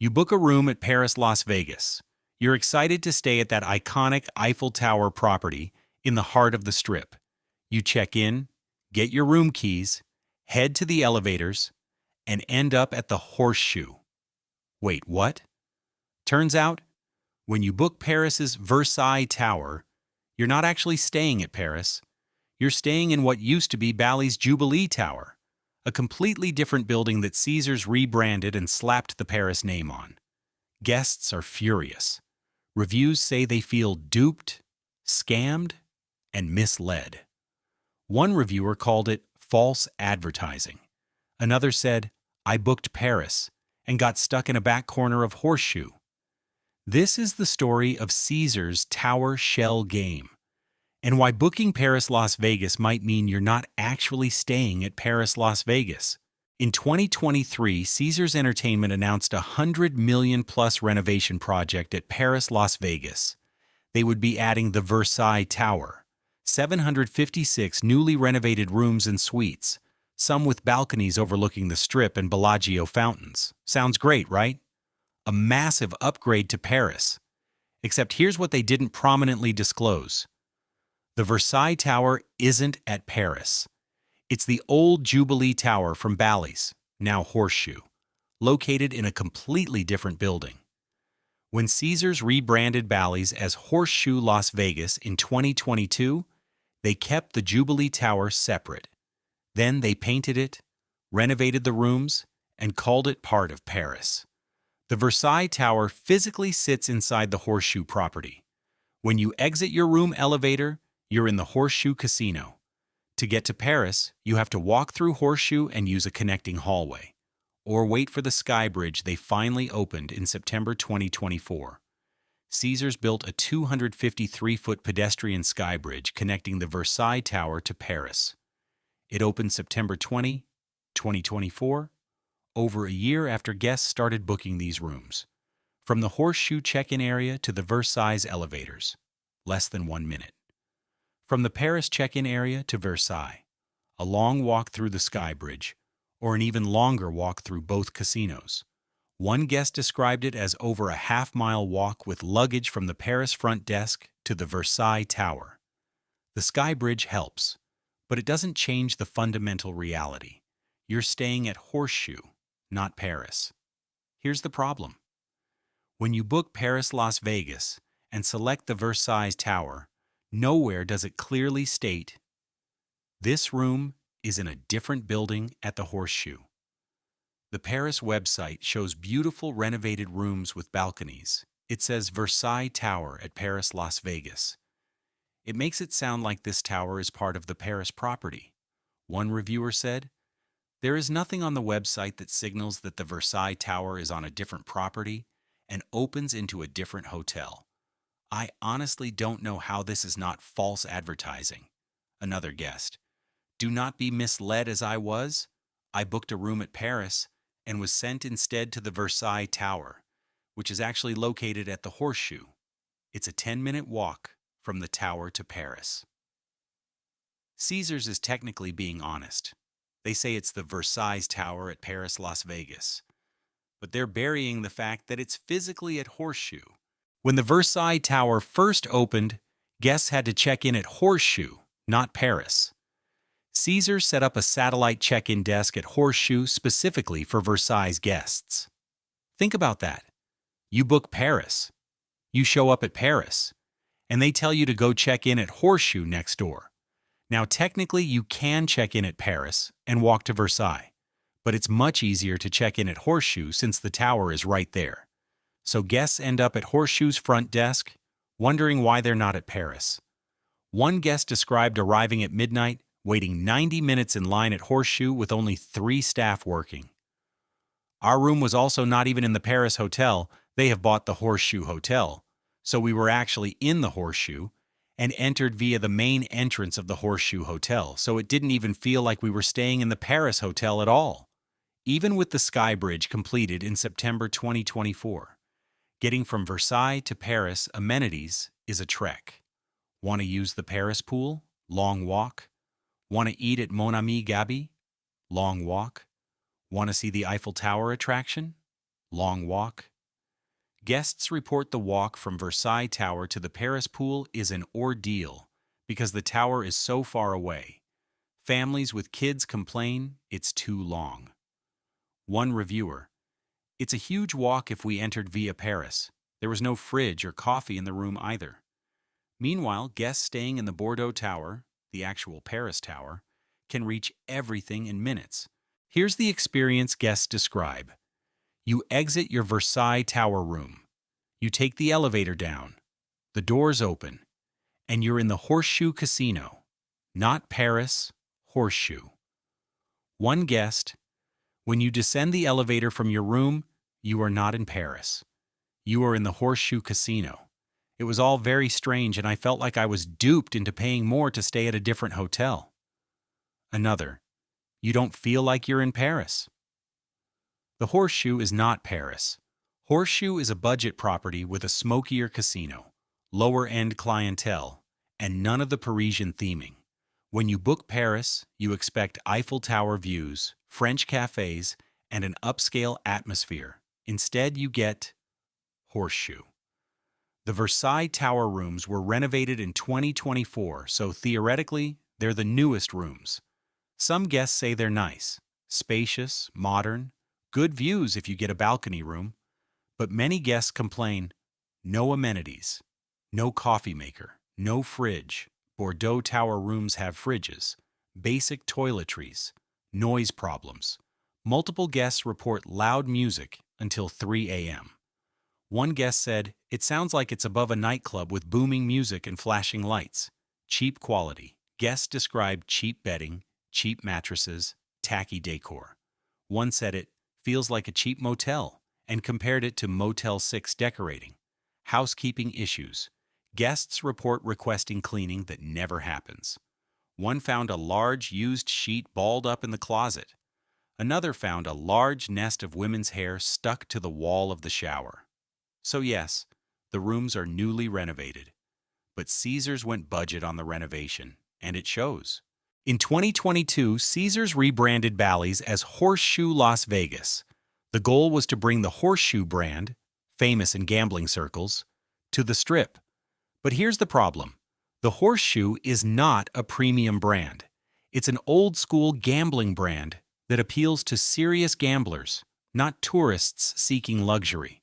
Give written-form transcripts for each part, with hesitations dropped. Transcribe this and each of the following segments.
You book a room at Paris, Las Vegas. You're excited to stay at that iconic Eiffel Tower property in the heart of the Strip. You check in, get your room keys, head to the elevators, and end up at the Horseshoe. Wait, what? Turns out, when you book Paris's Versailles Tower, you're not actually staying at Paris. You're staying in what used to be Bally's Jubilee Tower, a completely different building that Caesars rebranded and slapped the Paris name on. Guests are furious. Reviews say they feel duped, scammed, and misled. One reviewer called it false advertising. Another said, "I booked Paris and got stuck in a back corner of Horseshoe." This is the story of Caesars Tower Shell game, and why booking Paris Las Vegas might mean you're not actually staying at Paris Las Vegas. In 2023, Caesars Entertainment announced a $100 million-plus renovation project at Paris Las Vegas. They would be adding the Versailles Tower, 756 newly renovated rooms and suites, some with balconies overlooking the Strip and Bellagio fountains. Sounds great, right? A massive upgrade to Paris. Except here's what they didn't prominently disclose. The Versailles Tower isn't at Paris. It's the old Jubilee Tower from Bally's, now Horseshoe, located in a completely different building. When Caesars rebranded Bally's as Horseshoe Las Vegas in 2022, they kept the Jubilee Tower separate. Then they painted it, renovated the rooms, and called it part of Paris. The Versailles Tower physically sits inside the Horseshoe property. When you exit your room elevator, you're in the Horseshoe Casino. To get to Paris, you have to walk through Horseshoe and use a connecting hallway, or wait for the skybridge they finally opened in September 2024. Caesars built a 253-foot pedestrian skybridge connecting the Versailles Tower to Paris. It opened September 20, 2024, over a year after guests started booking these rooms. From the Horseshoe check-in area to the Versailles elevators, less than 1 minute. From the Paris check-in area to Versailles, a long walk through the skybridge, or an even longer walk through both casinos. One guest described it as over a half-mile walk with luggage from the Paris front desk to the Versailles Tower. The skybridge helps, but it doesn't change the fundamental reality. You're staying at Horseshoe, not Paris. Here's the problem. When you book Paris Las Vegas and select the Versailles Tower, nowhere does it clearly state, "This room is in a different building at the Horseshoe." The Paris website shows beautiful renovated rooms with balconies. It says Versailles Tower at Paris Las Vegas. It makes it sound like this tower is part of the Paris property. One reviewer said, "There is nothing on the website that signals that the Versailles Tower is on a different property and opens into a different hotel. I honestly don't know how this is not false advertising." Another guest, "Do not be misled as I was. I booked a room at Paris and was sent instead to the Versailles Tower, which is actually located at the Horseshoe. It's a 10-minute walk from the tower to Paris." Caesars is technically being honest. They say it's the Versailles Tower at Paris, Las Vegas. But they're burying the fact that it's physically at Horseshoe. When the Versailles Tower first opened, guests had to check in at Horseshoe, not Paris. Caesars set up a satellite check-in desk at Horseshoe specifically for Versailles guests. Think about that. You book Paris. You show up at Paris, and they tell you to go check in at Horseshoe next door. Now, technically, you can check in at Paris and walk to Versailles, but it's much easier to check in at Horseshoe since the tower is right there. So guests end up at Horseshoe's front desk, wondering why they're not at Paris. One guest described arriving at midnight, waiting 90 minutes in line at Horseshoe with only 3 staff working. "Our room was also not even in the Paris hotel. They have bought the Horseshoe Hotel. So we were actually in the Horseshoe and entered via the main entrance of the Horseshoe Hotel, so it didn't even feel like we were staying in the Paris hotel at all." Even with the skybridge completed in September 2024, getting from Versailles to Paris amenities is a trek. Want to use the Paris pool? Long walk. Want to eat at Mon Ami Gabi? Long walk. Want to see the Eiffel Tower attraction? Long walk? Guests report the walk from Versailles Tower to the Paris pool is an ordeal because the tower is so far away. Families with kids complain it's too long. One reviewer: "It's a huge walk if we entered via Paris. There was no fridge or coffee in the room either." Meanwhile, guests staying in the Bordeaux Tower, the actual Paris Tower, can reach everything in minutes. Here's the experience guests describe. You exit your Versailles Tower room. You take the elevator down. The doors open, and you're in the Horseshoe Casino. Not Paris, Horseshoe. One guest: "When you descend the elevator from your room, you are not in Paris. You are in the Horseshoe Casino. It was all very strange, and I felt like I was duped into paying more to stay at a different hotel." Another: "You don't feel like you're in Paris." The Horseshoe is not Paris. Horseshoe is a budget property with a smokier casino, lower-end clientele, and none of the Parisian theming. When you book Paris, you expect Eiffel Tower views, French cafes, and an upscale atmosphere. Instead, you get Horseshoe. The Versailles Tower rooms were renovated in 2024, so theoretically, they're the newest rooms. Some guests say they're nice, spacious, modern, good views if you get a balcony room. But many guests complain: no amenities, no coffee maker, no fridge. Bordeaux Tower rooms have fridges, basic toiletries, noise problems. Multiple guests report loud music until 3 a.m. One guest said, "It sounds like it's above a nightclub with booming music and flashing lights." Cheap quality. Guests described cheap bedding, cheap mattresses, tacky decor. One said it feels like a cheap motel and compared it to Motel 6 decorating. Housekeeping issues. Guests report requesting cleaning that never happens. One found a large used sheet balled up in the closet. Another found a large nest of women's hair stuck to the wall of the shower. So yes, the rooms are newly renovated. But Caesars went budget on the renovation, and it shows. In 2022, Caesars rebranded Bally's as Horseshoe Las Vegas. The goal was to bring the Horseshoe brand, famous in gambling circles, to the Strip. But here's the problem. The Horseshoe is not a premium brand. It's an old-school gambling brand that appeals to serious gamblers, not tourists seeking luxury.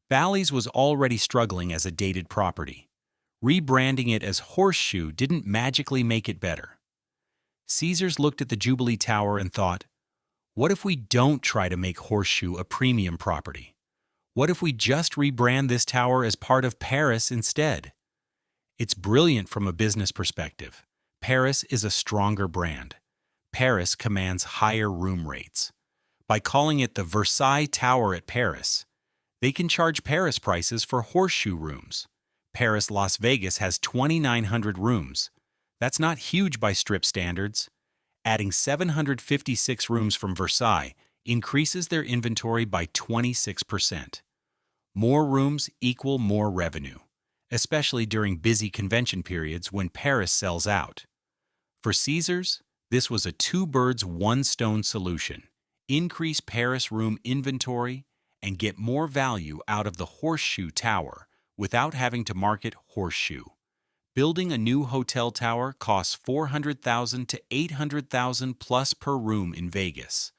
Bally's was already struggling as a dated property. Rebranding it as Horseshoe didn't magically make it better. Caesars looked at the Jubilee Tower and thought, what if we don't try to make Horseshoe a premium property? What if we just rebrand this tower as part of Paris instead? It's brilliant from a business perspective. Paris is a stronger brand. Paris commands higher room rates. By calling it the Versailles Tower at Paris, they can charge Paris prices for Horseshoe rooms. Paris Las Vegas has 2,900 rooms. That's not huge by Strip standards. Adding 756 rooms from Versailles increases their inventory by 26%. More rooms equal more revenue, especially during busy convention periods when Paris sells out. For Caesars, this was a two-birds, one-stone solution. Increase Paris room inventory and get more value out of the Horseshoe Tower without having to market Horseshoe. Building a new hotel tower costs $400,000 to $800,000 plus per room in Vegas.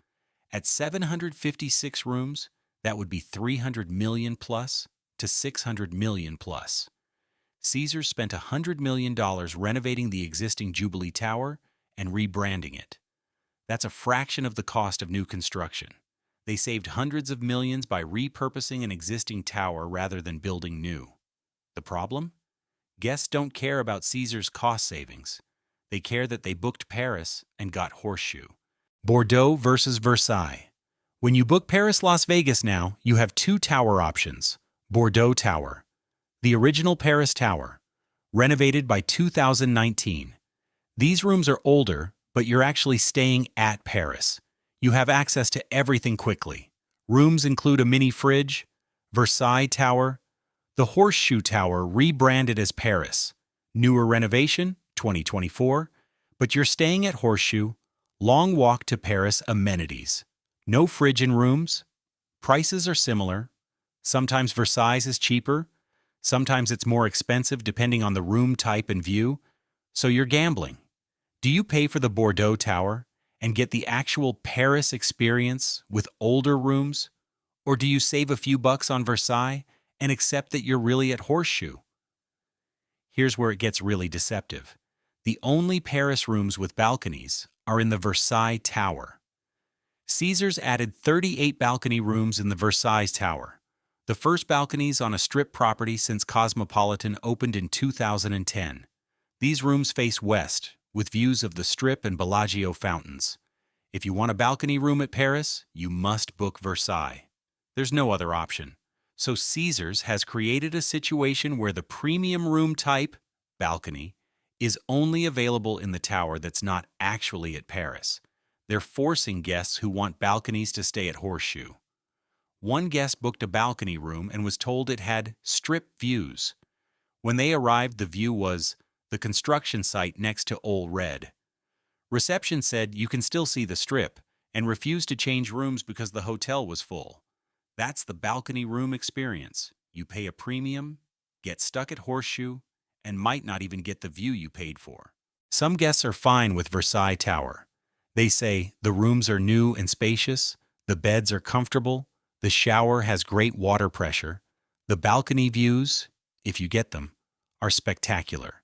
At 756 rooms, that would be $300 million plus to $600 million plus. Caesars spent $100 million renovating the existing Jubilee Tower and rebranding it. That's a fraction of the cost of new construction. They saved hundreds of millions by repurposing an existing tower rather than building new. The problem? Guests don't care about Caesars' cost savings. They care that they booked Paris and got Horseshoe. Bordeaux versus Versailles. When you book Paris Las Vegas now, you have two tower options. Bordeaux Tower, the original Paris Tower, renovated by 2019. These rooms are older, but you're actually staying at Paris. You have access to everything quickly. Rooms include a mini fridge. Versailles Tower, the Horseshoe Tower rebranded as Paris. Newer renovation, 2024, but you're staying at Horseshoe. Long walk to Paris amenities. No fridge in rooms, Prices are similar. Sometimes Versailles is cheaper. Sometimes it's more expensive depending on the room type and view. So you're gambling. Do you pay for the Bordeaux Tower and get the actual Paris experience with older rooms? Or do you save a few bucks on Versailles and accept that you're really at Horseshoe? Here's where it gets really deceptive. The only Paris rooms with balconies are in the Versailles Tower. Caesars added 38 balcony rooms in the Versailles Tower, the first balconies on a strip property since Cosmopolitan opened in 2010. These rooms face west, with views of the Strip and Bellagio fountains. If you want a balcony room at Paris, you must book Versailles. There's no other option. So Caesars has created a situation where the premium room type, balcony, is only available in the tower that's not actually at Paris. They're forcing guests who want balconies to stay at Horseshoe. One guest booked a balcony room and was told it had strip views. When they arrived, the view was the construction site next to Ole Red. Reception said you can still see the strip and refused to change rooms because the hotel was full. That's the balcony room experience. You pay a premium, get stuck at Horseshoe, and might not even get the view you paid for. Some guests are fine with Versailles Tower. They say the rooms are new and spacious, the beds are comfortable, the shower has great water pressure, the balcony views, if you get them, are spectacular.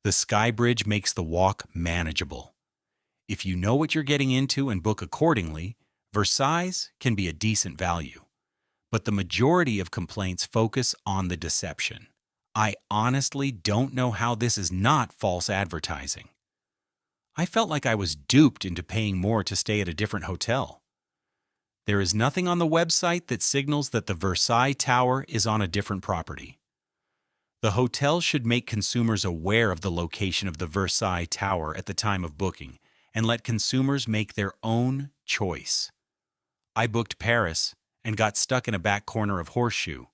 The skybridge makes the walk manageable. If you know what you're getting into and book accordingly, Versailles can be a decent value. But the majority of complaints focus on the deception. I honestly don't know how this is not false advertising. I felt like I was duped into paying more to stay at a different hotel. There is nothing on the website that signals that the Versailles Tower is on a different property. The hotel should make consumers aware of the location of the Versailles Tower at the time of booking and let consumers make their own choice. I booked Paris and got stuck in a back corner of Horseshoe.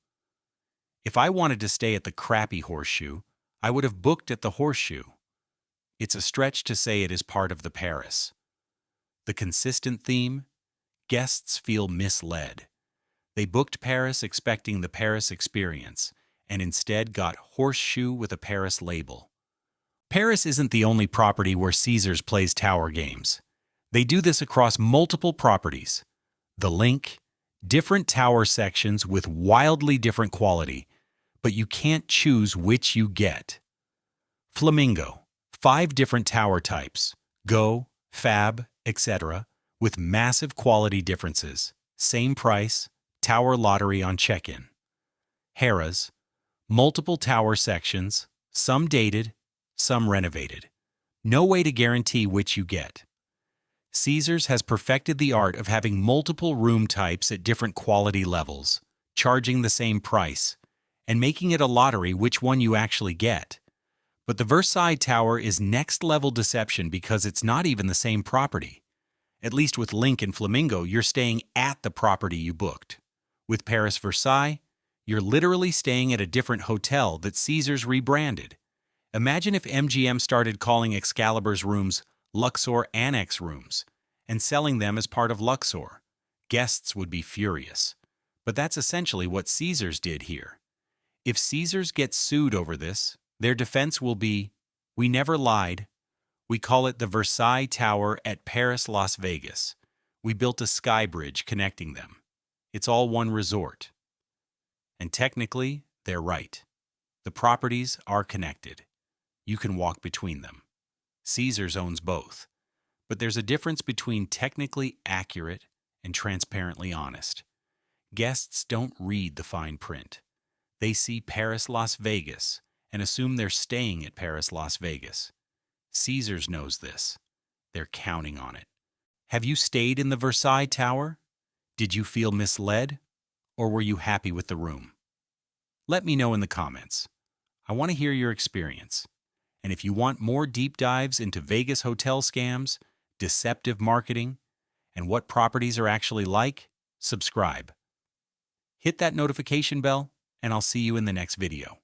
If I wanted to stay at the crappy Horseshoe, I would have booked at the Horseshoe. It's a stretch to say it is part of the Paris. The consistent theme? Guests feel misled. They booked Paris expecting the Paris experience, and instead got Horseshoe with a Paris label. Paris isn't the only property where Caesars plays tower games. They do this across multiple properties. The Link, different tower sections with wildly different quality, but you can't choose which you get. Flamingo, 5 different tower types, Go, Fab, etc., with massive quality differences, same price, tower lottery on check-in. Harrah's, multiple tower sections, some dated, some renovated. No way to guarantee which you get. Caesars has perfected the art of having multiple room types at different quality levels, charging the same price, and making it a lottery which one you actually get. But the Versailles Tower is next-level deception because it's not even the same property. At least with Link and Flamingo, you're staying at the property you booked. With Paris Versailles, you're literally staying at a different hotel that Caesars rebranded. Imagine if MGM started calling Excalibur's rooms Luxor Annex rooms and selling them as part of Luxor. Guests would be furious. But that's essentially what Caesars did here. If Caesars gets sued over this, their defense will be, "We never lied. We call it the Versailles Tower at Paris, Las Vegas. We built a sky bridge connecting them. It's all one resort." And technically, they're right. The properties are connected. You can walk between them. Caesars owns both. But there's a difference between technically accurate and transparently honest. Guests don't read the fine print. They see Paris, Las Vegas, and assume they're staying at Paris, Las Vegas. Caesars knows this. They're counting on it. Have you stayed in the Versailles Tower? Did you feel misled? Or were you happy with the room? Let me know in the comments. I want to hear your experience. And if you want more deep dives into Vegas hotel scams, deceptive marketing, and what properties are actually like, subscribe. Hit that notification bell, and I'll see you in the next video.